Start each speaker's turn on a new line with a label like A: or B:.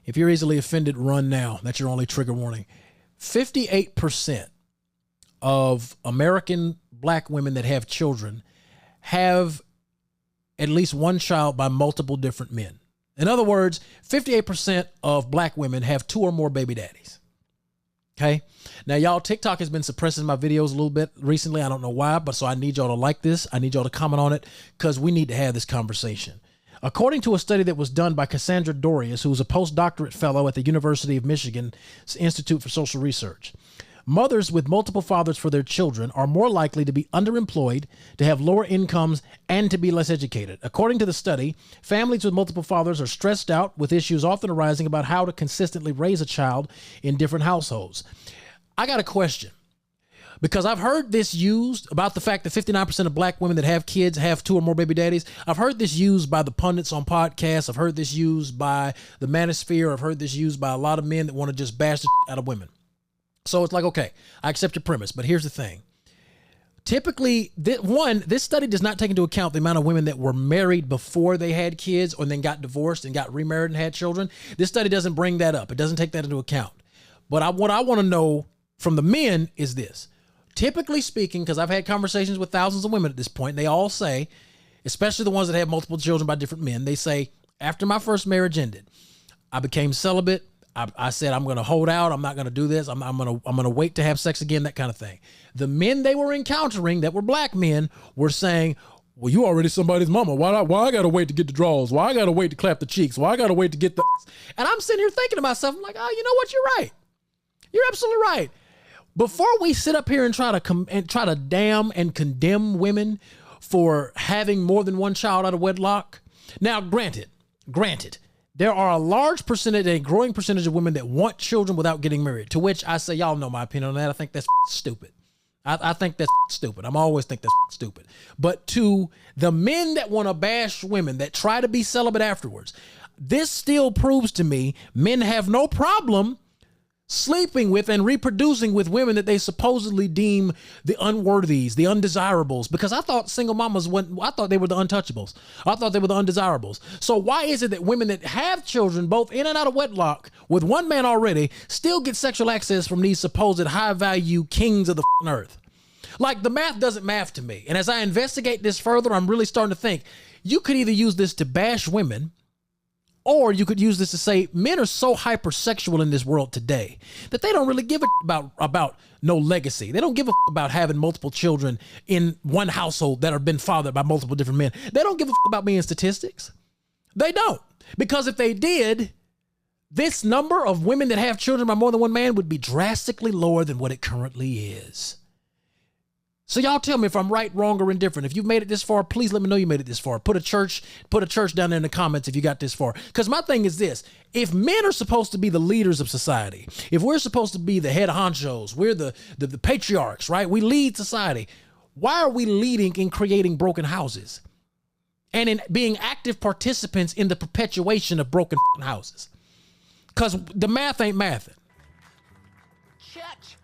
A: If you're easily offended, run now. That's your only trigger warning. 58% of American black women that have children have at least one child by multiple different men. In other words, 58% of black women have 2 or more baby daddies. Okay. Now, y'all, TikTok has been suppressing my videos a little bit recently. I don't know why, but so I need y'all to like this. I need y'all to comment on it because we need to have this conversation. According to a study that was done by Cassandra Dorius, who is a postdoctorate fellow at the University of Michigan's Institute for Social Research, mothers with multiple fathers for their children are more likely to be underemployed, to have lower incomes, and to be less educated. According to the study, families with multiple fathers are stressed out, with issues often arising about how to consistently raise a child in different households. I got a question, because I've heard this used about the fact that 59% of black women that have kids have 2 or more baby daddies. I've heard this used by the pundits on podcasts. I've heard this used by the manosphere. I've heard this used by a lot of men that want to just bash the out of women. So it's like, okay, I accept your premise, but here's the thing. Typically, this study does not take into account the amount of women that were married before they had kids or then got divorced and got remarried and had children. This study doesn't bring that up. It doesn't take that into account. But what I want to know from the men is this. Typically speaking, because I've had conversations with thousands of women at this point, they all say, especially the ones that have multiple children by different men, they say, after my first marriage ended, I became celibate. I said, I'm going to hold out. I'm not going to do this. I'm going to wait to have sex again, that kind of thing. The men they were encountering that were black men were saying, well, you already somebody's mama. Why I got to wait to get the draws? Why I got to wait to clap the cheeks? Why I got to wait to get the... And I'm sitting here thinking to myself, I'm like, oh, you know what? You're right. You're absolutely right. Before we sit up here and try to damn and condemn women for having more than one child out of wedlock. Now, granted, there are a large percentage, a growing percentage of women that want children without getting married, to which I say, y'all know my opinion on that. I think that's stupid. I think that's stupid. I'm always think that's stupid. But to the men that want to bash women that try to be celibate afterwards, this still proves to me men have no problem sleeping with and reproducing with women that they supposedly deem the unworthies, the undesirables, because I thought single mamas I thought they were the untouchables. I thought they were the undesirables. So why is it that women that have children, both in and out of wedlock, with one man already, still get sexual access from these supposed high value kings of the earth? Like, the math doesn't math to me. And as I investigate this further, I'm really starting to think you could either use this to bash women, or you could use this to say men are so hypersexual in this world today that they don't really give a about no legacy. They don't give a about having multiple children in one household that have been fathered by multiple different men. They don't give a about being statistics. They don't. Because if they did, this number of women that have children by more than one man would be drastically lower than what it currently is. So y'all tell me if I'm right, wrong, or indifferent. If you've made it this far, please let me know you made it this far. Put a church down there in the comments if you got this far. Because my thing is this. If men are supposed to be the leaders of society, if we're supposed to be the head honchos, we're the patriarchs, right? We lead society. Why are we leading in creating broken houses and in being active participants in the perpetuation of broken houses? Because the math ain't mathing. Church.